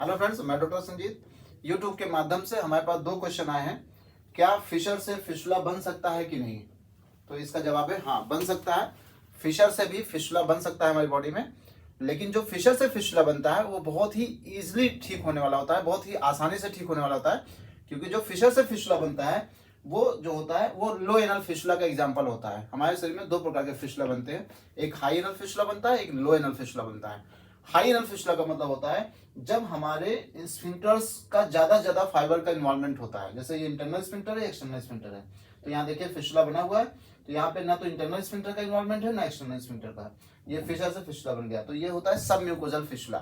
Hello friends, मैं doctor Sanjeet. YouTube के माध्यम से हमारे पास दो क्वेश्चन आए हैं। क्या फिशर से फिशुला बन सकता है कि नहीं? तो इसका जवाब है हाँ, बन सकता है। फिशर से भी फिशुला बन सकता है हमारी बॉडी में। लेकिन जो फिशर से फिशुला बनता है वो बहुत ही ईजिली ठीक होने वाला होता है, बहुत ही आसानी से ठीक होने वाला होता है। क्योंकि जो फिशर से फिशुला बनता है वो जो होता है वो लो एनल फिशुला का एग्जाम्पल होता है। हमारे शरीर में दो प्रकार के फिशुला बनते हैं, एक हाई एनल फिशुला बनता है, एक लो एनल फिशुला बनता है। हाई एनल फिशुला का मतलब होता है जब हमारे स्फिंक्टर्स का ज्यादा फाइबर का इन्वॉल्वमेंट होता है। जैसे ये इंटरनल स्फिंक्टर है, एक्सटर्नल स्फिंक्टर है। तो यहाँ देखिए फिशुला बना हुआ है, तो यहाँ पे ना तो इंटरनल स्फिंक्टर का इन्वॉल्वमेंट है ना एक्सटर्नल स्फिंक्टर का। ये फिशर से फिशुला बन गया, तो ये होता है सब म्यूकोजल फिशुला।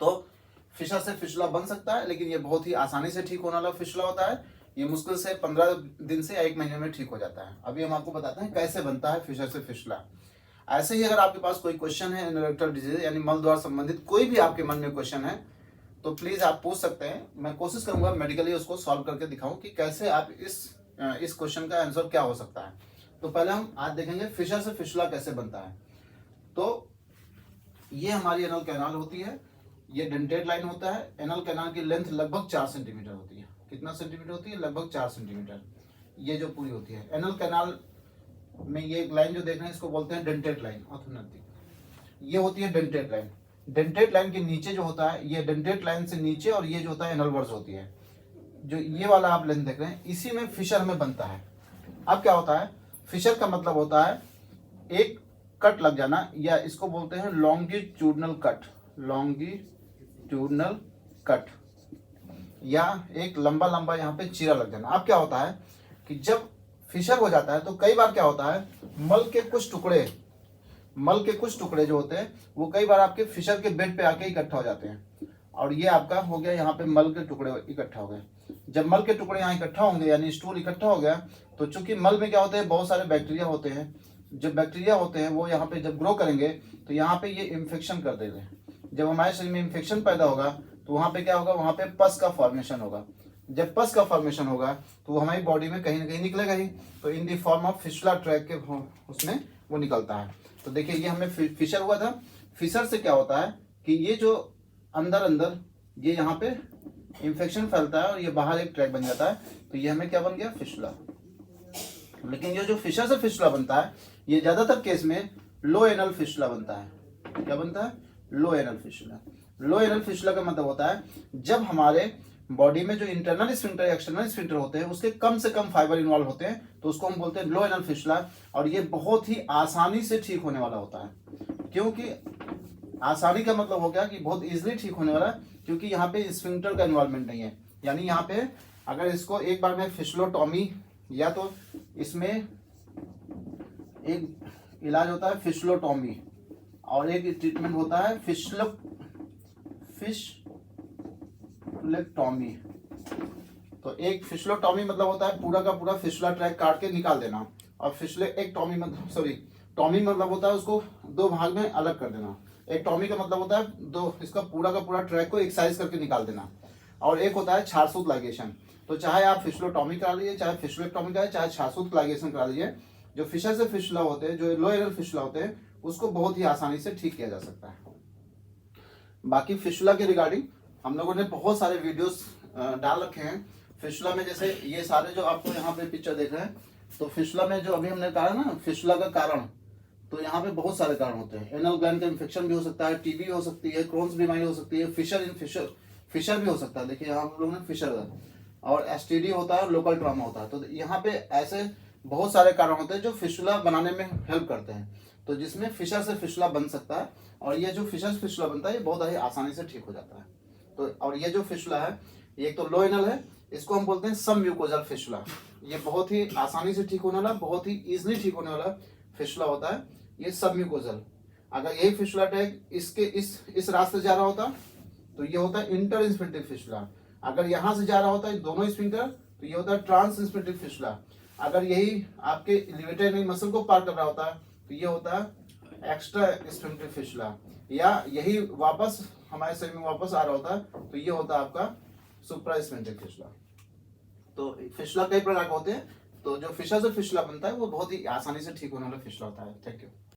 तो फिशर से फिशुला बन सकता है, लेकिन ये बहुत ही आसानी से ठीक होने वाला फिशुला होता है। ये मुश्किल से 15 दिन से 1 महीने में ठीक हो जाता है। अभी हम आपको बताते हैं कैसे बनता है फिशर से फिशुला। ऐसे ही अगर आपके पास कोई क्वेश्चन है इरेक्टल डिजीज यानी मल द्वार संबंधित कोई भी आपके मन में क्वेश्चन है तो प्लीज आप पूछ सकते हैं। मैं कोशिश करूंगा मेडिकली उसको सॉल्व करके दिखाऊं कि कैसे आप इस क्वेश्चन का आंसर क्या हो सकता है। तो पहले हम आज देखेंगे फिशर से फिशुला कैसे बनता है। तो ये हमारी एनल कैनाल होती है, ये डेंटेड लाइन होता है। एनल कैनाल की लेंथ लगभग 4 सेंटीमीटर होती है। कितना सेंटीमीटर होती है? लगभग 4 सेंटीमीटर। ये जो पूरी होती है एनल कैनाल में ये लाइन जो देख रहे हैं इसको बोलते हैं डेंटेड लाइन। ये होती है डेंटेड लाइन। डेंटेड लाइन के नीचे जो होता है ये डेंटेड लाइन से नीचे, और ये जो होता है एनल वर्स होती है। जो ये वाला आप लेंथ देख रहे हैं इसी में फिशर में बनता है। अब क्या होता है? फिशर का मतलब होता है एक कट लग जाना, या इसको बोलते हैं लॉन्गिट्यूडनल कट। लॉन्गिट्यूडनल कट या एक लंबा लंबा यहाँ पे चीरा लग जाना। अब क्या होता है कि जब फिशर हो जाता है तो कई बार क्या होता है मल के कुछ टुकड़े जो होते हैं वो कई बार आपके फिशर के बेड पे आके इकट्ठा हो जाते हैं। और ये आपका हो गया, यहाँ पे मल के टुकड़े इकट्ठा हो गए। जब मल के टुकड़े यहाँ इकट्ठा होंगे यानी स्टूल इकट्ठा हो गया, तो चूंकि मल में क्या होते हैं बहुत सारे बैक्टीरिया होते हैं। जो बैक्टीरिया होते हैं वो यहाँ पे जब ग्रो करेंगे तो यहाँ पे ये इन्फेक्शन कर देंगे। जब हमारे शरीर में इन्फेक्शन पैदा होगा तो वहाँ पे क्या होगा, वहाँ पे पस का फॉर्मेशन होगा। जब पस का फॉर्मेशन होगा तो वो हमारी बॉडी में कहीं ना कहीं निकलेगा ही। तो इन दी फॉर्म ऑफ फिशुला ट्रैक के उसमें वो निकलता है। तो देखिए ये हमें फिशर हुआ था। फिशर से क्या होता है कि ये जो अंदर अंदर ये यहाँ पे इन्फेक्शन फैलता है और ये बाहर एक ट्रैक बन जाता है। तो ये हमें क्या बन गया? फिशुला। लेकिन ये जो फिशर से फिशुला बनता है ये ज्यादातर केस में लो एनल फिशुला बनता है। क्या बनता है? लो एनल फिशुला। लो एनल फिशुला का मतलब होता है जब हमारे बॉडी में जो इंटरनल स्फिंक्टर एक्सटर्नल स्फिंक्टर होते हैं उसके कम से कम फाइबर इन्वॉल्व होते हैं, तो उसको हम बोलते हैं लो एनल फिशुला। और ये बहुत ही आसानी से ठीक होने वाला होता है। क्योंकि आसानी का मतलब हो गया कि बहुत इजीली ठीक होने वाला है, क्योंकि यहाँ पे स्फिंक्टर का इन्वॉल्वमेंट नहीं है। यानी यहाँ पे अगर इसको एक बार में फिशुलोटॉमी, या तो इसमें एक इलाज होता है फिशुलोटॉमी और एक ट्रीटमेंट होता है फिशुलेक्टॉमी। तो एक फिशुलोटॉमी मतलब होता है पूरा का पूरा फिशुला ट्रैक काट के निकाल देना, और फिशुलेक्टॉमी मतलब टॉमी मतलब होता है उसको 2 भाग में अलग कर देना। एक टॉमी का मतलब होता है दो इसका पूरा का पूरा ट्रैक को एक्सरसाइज करके निकाल देना। और एक होता है छारसूत लाइगेशन। तो चाहे आप फिशुलोटॉमी करा लीजिए, चाहे फिशुलेक्टॉमी कराए, चाहे छारसूत लाइगेशन करा लीजिए, जो फिशर से फिशुला होते हैं, जो लो एनल फिशुला होते हैं, उसको बहुत ही आसानी से ठीक किया जा सकता है। बाकी फिशुला के रिगार्डिंग हम लोगों ने बहुत सारे वीडियोस डाल रखे हैं। फिशुला में जैसे ये सारे जो आपको यहाँ पे पिक्चर देख रहे हैं, तो फिशुला में जो अभी हमने कहा ना फिशुला का कारण, तो यहाँ पे बहुत सारे कारण होते हैं। एनल ग्लैंड का इन्फेक्शन भी हो सकता है, टीबी हो सकती है, क्रोन्स बीमारी हो सकती है, फिशर भी हो सकता है। देखिए यहाँ हम लोग ने फिशर, और एसटीडी होता है, लोकल ट्रॉमा होता है। तो यहाँ पे ऐसे बहुत सारे कारण होते हैं जो फिशुला बनाने में हेल्प करते हैं, तो जिसमें फिशर से फिशुला बन सकता है। और ये जो फिशर से फिशुला बनता है ये बहुत ही आसानी से ठीक हो जाता है। तो और ये जो फिशुला है ये एक तो लो एनल है, इसको हम बोलते हैं सब म्यूकोजल फिशुला। ये बहुत ही आसानी से ठीक होने वाला, बहुत ही इजिली ठीक होने वाला फिशुला होता है ये सब म्यूकोजल। अगर यही फिशुला टैग इसके इस रास्ते जा रहा होता तो ये होता है इंटर स्फिंक्टर फिशुला। अगर यहाँ से जा रहा होता है दोनों स्फिंक्टर तो ये होता है ट्रांस स्फिंक्टर फिशुला। अगर यही आपके लिवेटर मसल को पार कर रहा होता है तो ये होता है एक्स्ट्रा स्फिंक्टर फिशुला। या यही वापस हमारे शरीर में वापस आ रहा होता है तो ये होता है आपका सुप्रा स्फिंक्टर फिशुला। तो फिशुला कई प्रकार के होते हैं, तो जो फिशर से फिशुला बनता है वो बहुत ही आसानी से ठीक होने वाला फिशुला होता है। Thank you.